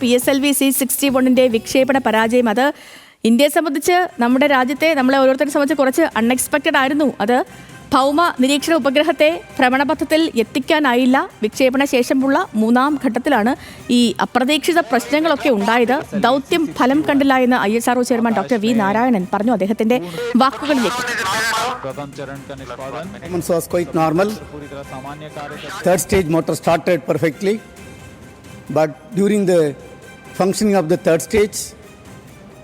PSLV C-61 വിക്ഷേപണ പരാജയം അത് ഇന്ത്യയെ സംബന്ധിച്ച് നമ്മുടെ രാജ്യത്തെ നമ്മളെ ഓരോരുത്തരെ സംബന്ധിച്ച് കുറച്ച് അൺഎക്സ്പെക്റ്റഡ് ആയിരുന്നു. അത് ഭൗമ നിരീക്ഷണ ഉപഗ്രഹത്തെ ഭ്രമണപഥത്തിൽ എത്തിക്കാനായില്ല. വിക്ഷേപണ ശേഷമുള്ള മൂന്നാം ഘട്ടത്തിലാണ് ഈ അപ്രതീക്ഷിത പ്രശ്നങ്ങളൊക്കെ ഉണ്ടായത്. ദൗത്യം ഫലം കണ്ടില്ല എന്ന് ISRO chairman doctor V Narayanan പറഞ്ഞു. അദ്ദേഹത്തിന്റെ വാക്കുകളിലേക്ക്. Was quite normal. Third stage motor started perfectly, but during the functioning of the third stage,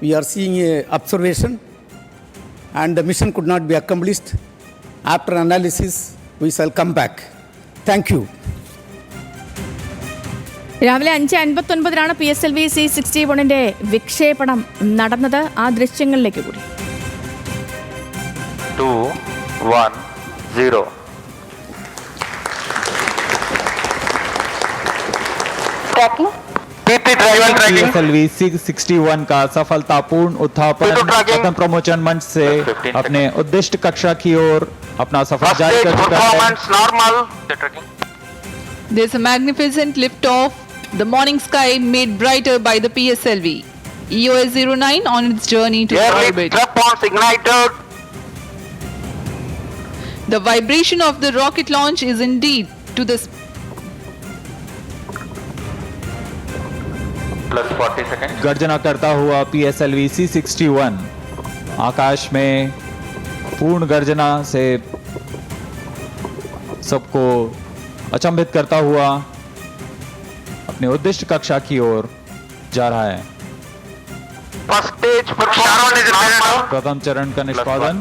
we are seeing a observation, and the mission could not be accomplished. After analysis, we shall come back. Thank you. രാവിലെ 5:59 PSLV C-61 വിക്ഷേപണം നടന്നത്. ആ ദൃശ്യങ്ങളിലേക്ക് കൂടി. 2, 1, 0. Trekking PSLV C-61 का सफलतापूर्ण उत्थापन पतन प्रमोचन मंच से अपने उद्दिष्ट कक्षा की ओर अपना सफर जारी कर चुका है. There's a magnificent lift-off. The morning sky made brighter by the PSLV. EOS-09 on its journey to orbit. The vibration of the rocket launch is indeed to the +40 seconds. गर्जना करता हुआ PSLV C-61 आकाश में पूर्ण गर्जना से सबको अचंभित करता हुआ अपने उद्दिष्ट कक्षा की ओर जा रहा है. प्रथम चरण का निष्पादन.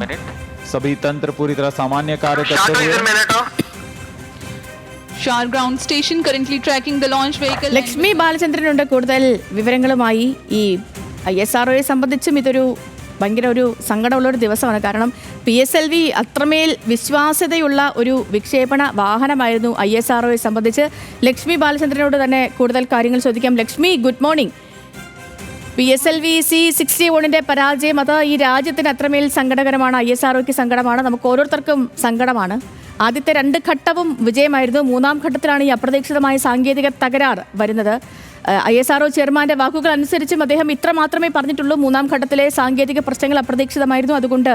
सभी तंत्र पूरी तरह सामान्य कार्य करते हुए. Shar ground station currently tracking the launch vehicle. Lakshmi ബാലചന്ദ്രനുണ്ട് കൂടുതൽ വിവരങ്ങളുമായി. ഈ ISROയെ സംബന്ധിച്ചും ഇതൊരു ഭയങ്കര ഒരു സങ്കടമുള്ളൊരു ദിവസമാണ്. കാരണം PSLV അത്രമേൽ വിശ്വാസ്യതയുള്ള ഒരു വിക്ഷേപണ വാഹനമായിരുന്നു ISROയെ സംബന്ധിച്ച്. ലക്ഷ്മി ബാലചന്ദ്രനോട് തന്നെ കൂടുതൽ കാര്യങ്ങൾ ചോദിക്കാം. Lakshmi, good morning. PSLV C-61 പരാജയം അത് ഈ രാജ്യത്തിന് അത്രമേൽ സങ്കടകരമാണ്. ISROയ്ക്ക് സങ്കടമാണ്. നമുക്ക് ഓരോരുത്തർക്കും സങ്കടമാണ്. ആദ്യത്തെ 2 ഘട്ടവും വിജയമായിരുന്നു. മൂന്നാം ഘട്ടത്തിലാണ് ഈ അപ്രതീക്ഷിതമായ സാങ്കേതിക തകരാർ വരുന്നത്. ISRO ചെയർമാന്റെ വാക്കുകൾ അനുസരിച്ചും അദ്ദേഹം ഇത്ര മാത്രമേ പറഞ്ഞിട്ടുള്ളൂ. മൂന്നാം ഘട്ടത്തിലെ സാങ്കേതിക പ്രശ്നങ്ങൾ അപ്രതീക്ഷിതമായിരുന്നു, അതുകൊണ്ട്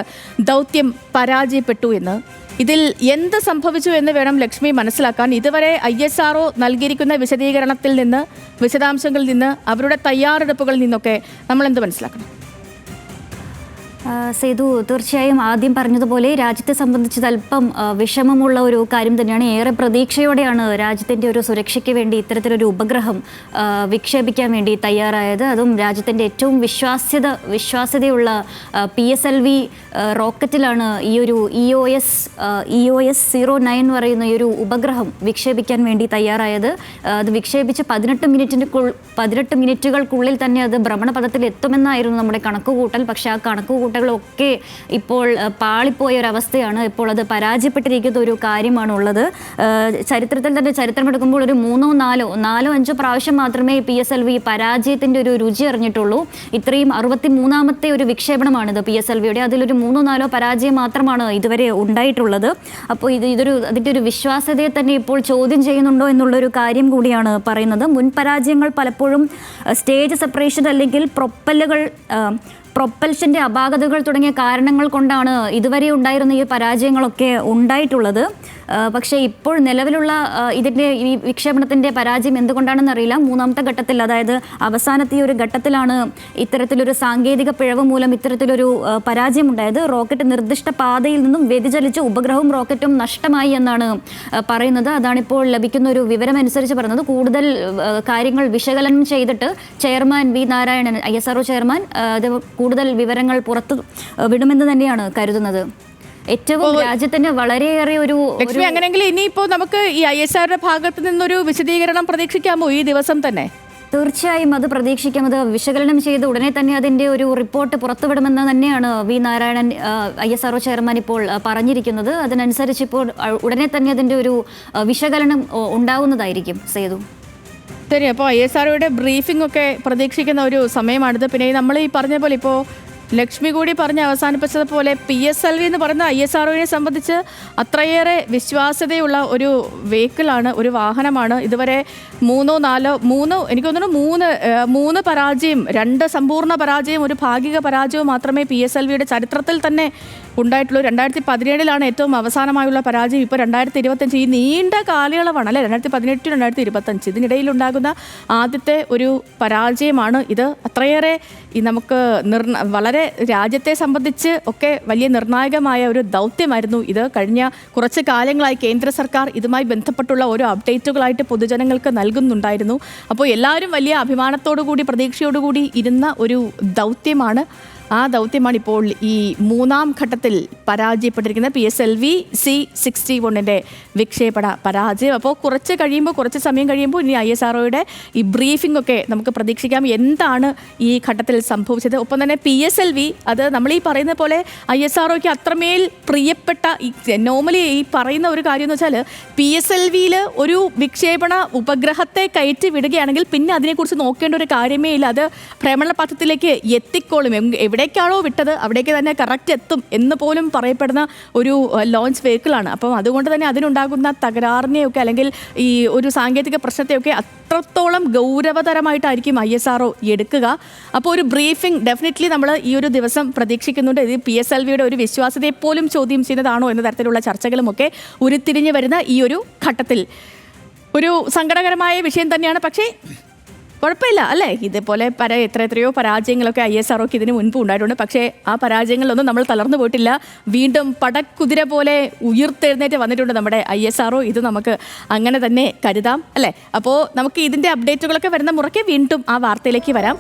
ദൗത്യം പരാജയപ്പെട്ടു എന്ന്. ഇതിൽ എന്ത് സംഭവിച്ചു എന്ന് വേണം ലക്ഷ്മി മനസ്സിലാക്കാൻ. ഇതുവരെ ISRO നൽകിയിരിക്കുന്ന വിശദീകരണത്തിൽ നിന്ന്, വിശദാംശങ്ങളിൽ നിന്ന്, അവരുടെ തയ്യാറെടുപ്പുകളിൽ നിന്നൊക്കെ നമ്മൾ എന്ത് മനസ്സിലാക്കണം? സേതു, തീർച്ചയായും ആദ്യം പറഞ്ഞതുപോലെ രാജ്യത്തെ സംബന്ധിച്ച് അല്പം വിഷമമുള്ള ഒരു കാര്യം തന്നെയാണ്. ഏറെ പ്രതീക്ഷയോടെയാണ് രാജ്യത്തിൻ്റെ ഒരു സുരക്ഷയ്ക്ക് വേണ്ടി ഇത്തരത്തിലൊരു ഉപഗ്രഹം വിക്ഷേപിക്കാൻ വേണ്ടി തയ്യാറായത്. അതും രാജ്യത്തിൻ്റെ ഏറ്റവും വിശ്വാസ്യതയുള്ള PSLV റോക്കറ്റിലാണ് ഈ ഒരു EOS-09 എന്ന് പറയുന്ന ഈ ഒരു ഉപഗ്രഹം വിക്ഷേപിക്കാൻ വേണ്ടി തയ്യാറായത്. അത് വിക്ഷേപിച്ച് 18 മിനിറ്റുകൾക്കുള്ളിൽ തന്നെ അത് ഭ്രമണപഥത്തിൽ എത്തുമെന്നായിരുന്നു നമ്മുടെ കണക്കുകൂട്ടൽ. പക്ഷേ ആ കണക്കുകൂട്ടലൊക്കെ ഇപ്പോൾ പാളിപ്പോയ ഒരവസ്ഥയാണ്. ഇപ്പോൾ അത് പരാജയപ്പെട്ടിരിക്കുന്ന ഒരു കാര്യമാണുള്ളത്. ചരിത്രത്തിൽ തന്നെ ചരിത്രമെടുക്കുമ്പോൾ ഒരു 4-5 പ്രാവശ്യം മാത്രമേ PSLV പരാജയത്തിൻ്റെ ഒരു രുചി അറിഞ്ഞിട്ടുള്ളൂ. ഇത്രയും 63ാമത്തെ ഒരു വിക്ഷേപണമാണിത് PSLVയുടെ. അതിലൊരു 3-4 പരാജയം മാത്രമാണ് ഇതുവരെ ഉണ്ടായിട്ടുള്ളത്. അപ്പോൾ അതിൻ്റെ ഒരു വിശ്വാസ്യതയെ തന്നെ ഇപ്പോൾ ചോദ്യം ചെയ്യുന്നുണ്ടോ എന്നുള്ളൊരു കാര്യം കൂടിയാണ് പറയുന്നത്. മുൻ പരാജയങ്ങൾ പലപ്പോഴും സ്റ്റേജ് സെപ്പറേഷൻ അല്ലെങ്കിൽ പ്രൊപ്പൽഷൻ്റെ അപാകതകൾ തുടങ്ങിയ കാരണങ്ങൾ കൊണ്ടാണ് ഇതുവരെ ഉണ്ടായിരുന്ന ഈ പരാജയങ്ങളൊക്കെ ഉണ്ടായിട്ടുള്ളത്. പക്ഷേ ഇപ്പോൾ നിലവിലുള്ള ഇതിൻ്റെ ഈ വിക്ഷേപണത്തിൻ്റെ പരാജയം എന്തുകൊണ്ടാണെന്ന് അറിയില്ല. മൂന്നാമത്തെ ഘട്ടത്തിൽ, അതായത് അവസാനത്തെ ഒരു ഘട്ടത്തിലാണ് ഇത്തരത്തിലൊരു സാങ്കേതിക പിഴവ് മൂലം ഇത്തരത്തിലൊരു പരാജയം ഉണ്ടായത്. റോക്കറ്റ് നിർദ്ദിഷ്ട പാതയിൽ നിന്നും വ്യതിചലിച്ച് ഉപഗ്രഹവും റോക്കറ്റും നഷ്ടമായി എന്നാണ് പറയുന്നത്. അതാണിപ്പോൾ ലഭിക്കുന്ന ഒരു വിവരമനുസരിച്ച് പറയുന്നത്. കൂടുതൽ കാര്യങ്ങൾ വിശകലനം ചെയ്തിട്ട് chairman V Narayanan, ISRO chairman, കൂടുതൽ വിവരങ്ങൾ പുറത്തു വിടുമെന്ന് തന്നെയാണ് കരുതുന്നത്. ഏറ്റവും രാജ്യത്തിന് വളരെയേറെ ഒരു ലക്ഷ്മി, അങ്ങനെയെങ്കിൽ ഇനിയിപ്പോൾ നമുക്ക് ഈ ISROയുടെ ഭാഗത്ത് നിന്നൊരു വിശദീകരണം പ്രതീക്ഷിക്കാമോ ഈ ദിവസം തന്നെ? തീർച്ചയായും അത് പ്രതീക്ഷിക്കാം. അത് വിശകലനം ചെയ്ത് ഉടനെ തന്നെ അതിൻ്റെ ഒരു റിപ്പോർട്ട് പുറത്തുവിടുമെന്ന് തന്നെയാണ് വി നാരായണൻ, ISRO ചെയർമാൻ, ഇപ്പോൾ പറഞ്ഞിരിക്കുന്നത്. അതിനനുസരിച്ച് ഇപ്പോൾ ഉടനെ തന്നെ അതിൻ്റെ ഒരു വിശകലനം ഉണ്ടാവുന്നതായിരിക്കും. സേതു, ശരി. അപ്പോൾ ISROയുടെ ബ്രീഫിംഗ് ഒക്കെ പ്രതീക്ഷിക്കുന്ന ഒരു സമയമാണിത്. പിന്നെ നമ്മൾ ഈ പറഞ്ഞ പോലെ ഇപ്പോൾ ലക്ഷ്മി കൂടി പറഞ്ഞ് അവസാനിപ്പിച്ചതുപോലെ PSLV എന്ന് പറയുന്ന ISROയെ സംബന്ധിച്ച് അത്രയേറെ വിശ്വാസ്യതയുള്ള ഒരു വെഹിക്കിളാണ്, ഒരു വാഹനമാണ്. ഇതുവരെ എനിക്ക് തോന്നുന്നു മൂന്ന് പരാജയം, 2 സമ്പൂർണ്ണ പരാജയം, ഒരു ഭാഗിക പരാജയവും മാത്രമേ PSLVയുടെ ചരിത്രത്തിൽ തന്നെ ഉണ്ടായിട്ടുള്ളൂ. 2017 ഏറ്റവും അവസാനമായുള്ള പരാജയം. ഇപ്പോൾ 2025 ഈ നീണ്ട കാലയളവാണ് അല്ലേ, 2018 2025 ഇതിനിടയിലുണ്ടാകുന്ന ആദ്യത്തെ ഒരു പരാജയമാണ് ഇത്. അത്രയേറെ നമുക്ക് വളരെ രാജ്യത്തെ സംബന്ധിച്ച് ഒക്കെ വലിയ നിർണായകമായ ഒരു ദൗത്യമായിരുന്നു ഇത്. കഴിഞ്ഞ കുറച്ച് കാലങ്ങളായി കേന്ദ്ര സർക്കാർ ഇതുമായി ബന്ധപ്പെട്ടുള്ള ഓരോ അപ്ഡേറ്റുകളായിട്ട് പൊതുജനങ്ങൾക്ക് നൽകുന്നുണ്ടായിരുന്നു. അപ്പോൾ എല്ലാവരും വലിയ അഭിമാനത്തോടുകൂടി പ്രതീക്ഷയോടുകൂടി ഇരുന്ന ഒരു ദൗത്യമാണ്. ആ ദൗത്യമാണ് ഇപ്പോൾ ഈ 3ാം ഘട്ടത്തിൽ പരാജയപ്പെട്ടിരിക്കുന്ന PSLV C-61ൻ്റെ വിക്ഷേപണ പരാജയം. അപ്പോൾ കുറച്ച് സമയം കഴിയുമ്പോൾ ഇനി ISROയുടെ ഈ ബ്രീഫിംഗ് ഒക്കെ നമുക്ക് പ്രതീക്ഷിക്കാം, എന്താണ് ഈ ഘട്ടത്തിൽ സംഭവിച്ചത്. ഒപ്പം തന്നെ PSLV അത് നമ്മൾ ഈ പറയുന്ന പോലെ ISROയ്ക്ക് അത്രമേൽ പ്രിയപ്പെട്ട നോർമലി ഈ പറയുന്ന ഒരു കാര്യം എന്ന് വെച്ചാൽ PSLVയിൽ ഒരു വിക്ഷേപണ ഉപഗ്രഹത്തെ കയറ്റി വിടുകയാണെങ്കിൽ പിന്നെ അതിനെക്കുറിച്ച് നോക്കേണ്ട ഒരു കാര്യമേ ഇല്ല. അത് ഭ്രമണപഥത്തിലേക്ക് എത്തിക്കോളും. എവിടേക്കാണോ വിട്ടത് അവിടേക്ക് തന്നെ കറക്റ്റ് എത്തും എന്ന് പോലും പറയപ്പെടുന്ന ഒരു ലോഞ്ച് വെഹിക്കിളാണ്. അപ്പം അതുകൊണ്ട് തന്നെ അതിനുണ്ടാകുന്ന തകരാറിനെയൊക്കെ അല്ലെങ്കിൽ ഈ ഒരു സാങ്കേതിക പ്രശ്നത്തെയൊക്കെ അത്രത്തോളം ഗൗരവതരമായിട്ടായിരിക്കും ISRO എടുക്കുക. അപ്പോൾ ഒരു ബ്രീഫിംഗ് ഡെഫിനറ്റ്ലി നമ്മൾ ഈ ഒരു ദിവസം പ്രതീക്ഷിക്കുന്നുണ്ട്. ഇത് PSLVയുടെ ഒരു വിശ്വാസ്യതയെ പോലും ചോദ്യം ചെയ്യുന്നതാണോ എന്ന തരത്തിലുള്ള ചർച്ചകളുമൊക്കെ ഉരുത്തിരിഞ്ഞു വരുന്ന ഈ ഒരു ഘട്ടത്തിൽ ഒരു സങ്കടകരമായ വിഷയം തന്നെയാണ്. പക്ഷേ കുഴപ്പമില്ല അല്ലേ, ഇതേപോലെ എത്രയോ പരാജയങ്ങളൊക്കെ ISROക്ക് ഇതിന് മുൻപ് ഉണ്ടായിട്ടുണ്ട്. പക്ഷേ ആ പരാജയങ്ങളിലൊന്നും നമ്മൾ തളർന്നു പോയിട്ടില്ല. വീണ്ടും പടക്കുതിര പോലെ ഉയർത്തെഴുന്നേറ്റ് വന്നിട്ടുണ്ട് നമ്മുടെ ISRO. ഇത് നമുക്ക് അങ്ങനെ തന്നെ കരുതാം അല്ലേ. അപ്പോൾ നമുക്ക് ഇതിൻ്റെ അപ്ഡേറ്റുകളൊക്കെ വരുന്ന മുറയ്ക്ക് വീണ്ടും ആ വാർത്തയിലേക്ക് വരാം.